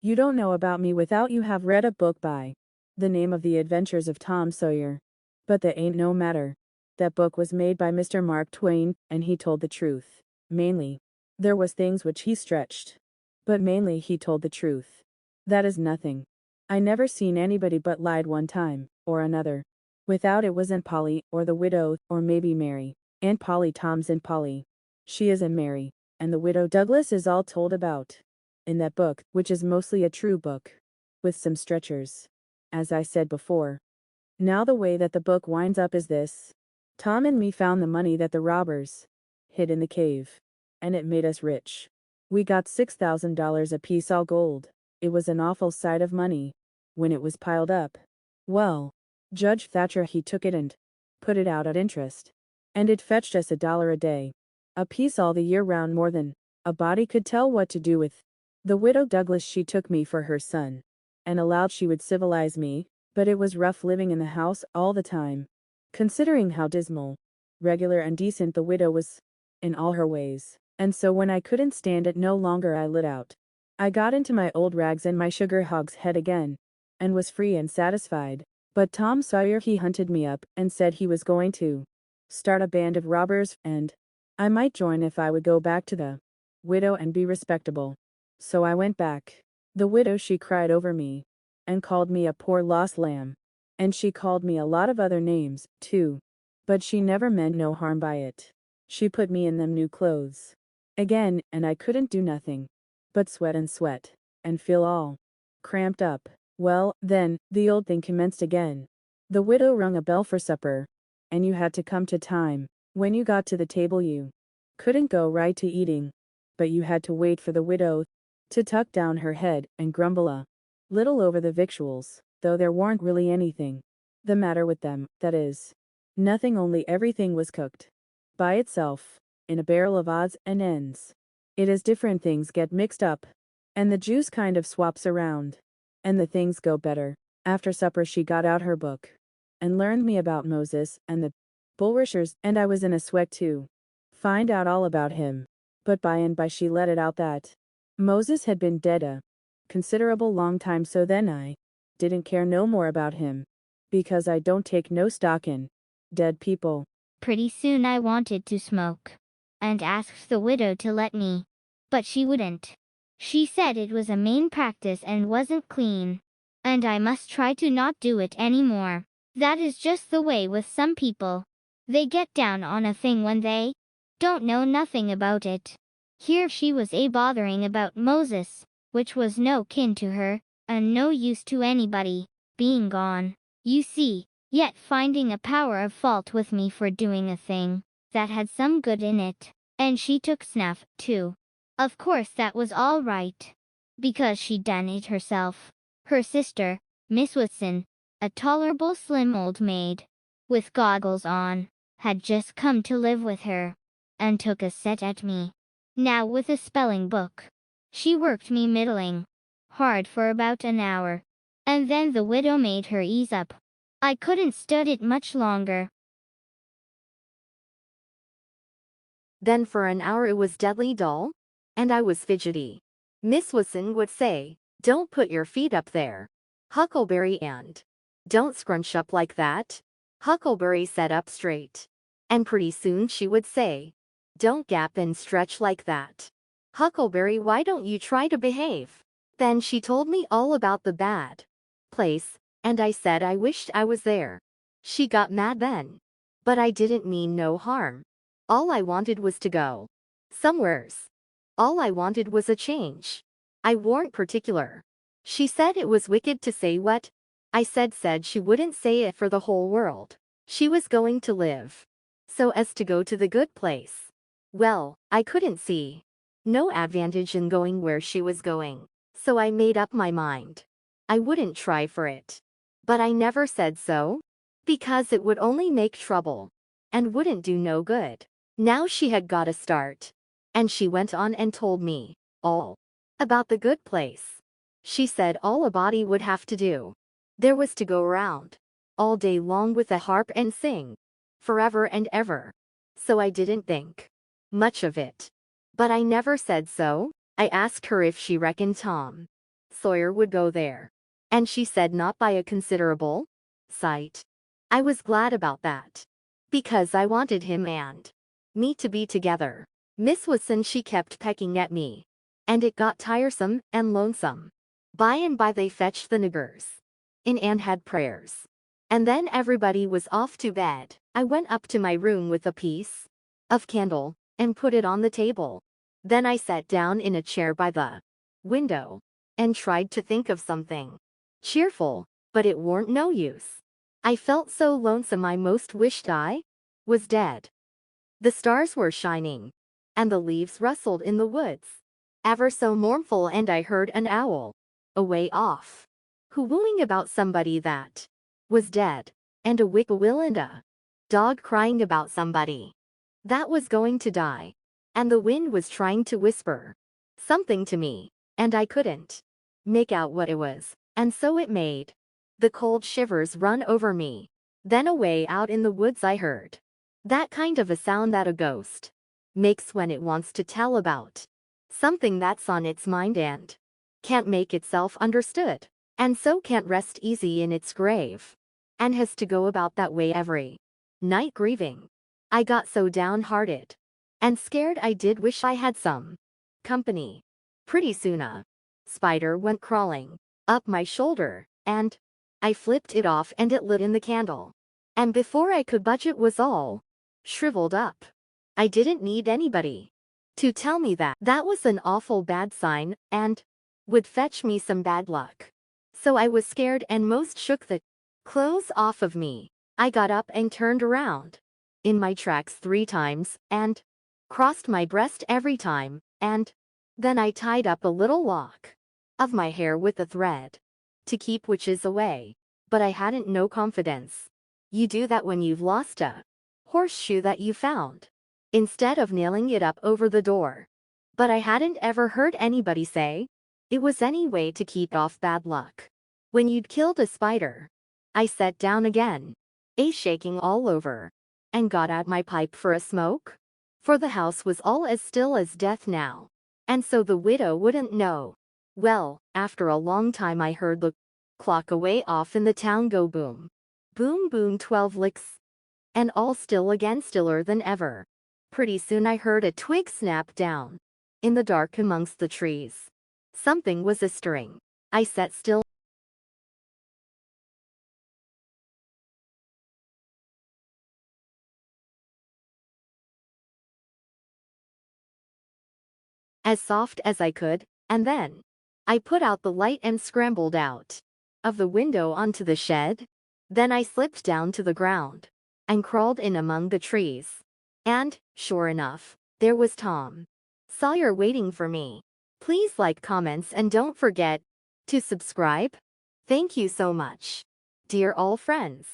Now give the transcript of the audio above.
You don't know about me without you have read a book by the name of The Adventures of Tom Sawyer. But that ain't no matter. That book was made by Mr. Mark Twain, and he told the truth. Mainly. There was things which he stretched. But mainly he told the truth. That is nothing. I never seen anybody but lied one time, or another. Without it was Aunt Polly, or the widow, or maybe Mary. Aunt Polly, Tom's Aunt Polly. She isn't Mary, and the widow Douglas is all told about in that book, which is mostly a true book, with some stretchers. As I said before. Now the way that the book winds up is this. Tom and me found the money that the robbers hid in the cave. And it made us rich. We got $6,000 apiece, all gold. It was an awful sight of money. When it was piled up. Well, Judge Thatcher he took it and put it out at interest. And it fetched us $1 a day. A piece all the year round, more than a body could tell what to do with. The widow Douglas she took me for her son. And allowed she would civilize me, but it was rough living in the house all the time. Considering how dismal, regular and decent the widow was in all her ways. And so when I couldn't stand it no longer I lit out. I got into my old rags and my sugar hogshead again. And was free and satisfied. But Tom Sawyer he hunted me up and said he was going to start a band of robbers, and I might join if I would go back to the widow and be respectable. So I went back. The widow she cried over me. And called me a poor lost lamb. And she called me a lot of other names, too. But she never meant no harm by it. She put me in them new clothes again, and I couldn't do nothing but sweat, and feel all cramped up. Well, then, the old thing commenced again. The widow rung a bell for supper. And you had to come to time. When you got to the table you couldn't go right to eating. But you had to wait for the widow to tuck down her head and grumble a little over the victuals, though there warn't really anything the matter with them, that is. Nothing, only everything was cooked by itself, in a barrel of odds and ends. It is different things get mixed up, and the juice kind of swaps around, and the things go better. After supper she got out her book, and learned me about Moses and the bulrushers, and I was in a sweat to find out all about him. But by and by she let it out that Moses had been dead a considerable long time, so then I didn't care no more about him, because I don't take no stock in dead people. Pretty soon I wanted to smoke, and asked the widow to let me. But she wouldn't. She said it was a main practice and wasn't clean. And I must try to not do it anymore. That is just the way with some people. They get down on a thing when they don't know nothing about it. Here she was bothering about Moses, which was no kin to her, and no use to anybody, being gone, you see, yet finding a power of fault with me for doing a thing that had some good in it. And she took snuff, too. Of course that was all right, because she'd done it herself. Her sister, Miss Whitson, a tolerable slim old maid, with goggles on, had just come to live with her, and took a set at me. Now with a spelling book. She worked me middling hard for about an hour, and then the widow made her ease up. I couldn't stud it much longer. Then for an hour it was deadly dull, and I was fidgety. Miss Whitson would say, "Don't put your feet up there, Huckleberry, and don't scrunch up like that." Huckleberry sat up straight. And pretty soon she would say, "Don't gap and stretch like that, Huckleberry, why don't you try to behave?" Then she told me all about the bad place, and I said I wished I was there. She got mad then. But I didn't mean no harm. All I wanted was to go somewheres. All I wanted was a change. I warn't particular. She said it was wicked to say what I said she wouldn't say it for the whole world. She was going to live so as to go to the good place. Well, I couldn't see no advantage in going where she was going, so I made up my mind I wouldn't try for it. But I never said so, because it would only make trouble and wouldn't do no good. Now she had got a start, and she went on and told me all about the good place. She said all a body would have to do there was to go around all day long with a harp and sing forever and ever. So I didn't think much of it. But I never said so. I asked her if she reckoned Tom Sawyer would go there. And she said not by a considerable sight. I was glad about that. Because I wanted him and me to be together. Miss Watson, she kept pecking at me. And it got tiresome and lonesome. By and by they fetched the niggers in and had prayers. And then everybody was off to bed. I went up to my room with a piece of candle and put it on the table. Then I sat down in a chair by the window and tried to think of something cheerful, but it weren't no use. I felt so lonesome I most wished I was dead. The stars were shining, and the leaves rustled in the woods, ever so mournful, and I heard an owl, away off, whoo-wooing about somebody that was dead, and a whippoorwill and a dog crying about somebody that was going to die. And the wind was trying to whisper something to me, and I couldn't make out what it was, and so it made the cold shivers run over me. Then away out in the woods I heard that kind of a sound that a ghost makes when it wants to tell about something that's on its mind and can't make itself understood, and so can't rest easy in its grave, and has to go about that way every night grieving. I got so downhearted and scared I did wish I had some company. Pretty soon a spider went crawling up my shoulder, and I flipped it off and it lit in the candle. And before I could budge it was all shriveled up. I didn't need anybody to tell me that that was an awful bad sign and would fetch me some bad luck. So I was scared and most shook the clothes off of me. I got up and turned around in my tracks 3 times and crossed my breast every time, and then I tied up a little lock of my hair with a thread to keep witches away. But I hadn't no confidence. You do that when you've lost a horseshoe that you found, instead of nailing it up over the door. But I hadn't ever heard anybody say it was any way to keep off bad luck when you'd killed a spider. I sat down again, shaking all over, and got out my pipe for a smoke. For the house was all as still as death now, and so the widow wouldn't know. Well, after a long time I heard the clock away off in the town go boom, boom, boom, 12 licks, and all still again, stiller than ever. Pretty soon I heard a twig snap down in the dark amongst the trees. Something was a-stirring. I sat still as soft as I could, and then I put out the light and scrambled out of the window onto the shed. Then I slipped down to the ground and crawled in among the trees. And, sure enough, there was Tom Sawyer waiting for me. Please like, comments, and don't forget to subscribe. Thank you so much, dear all friends.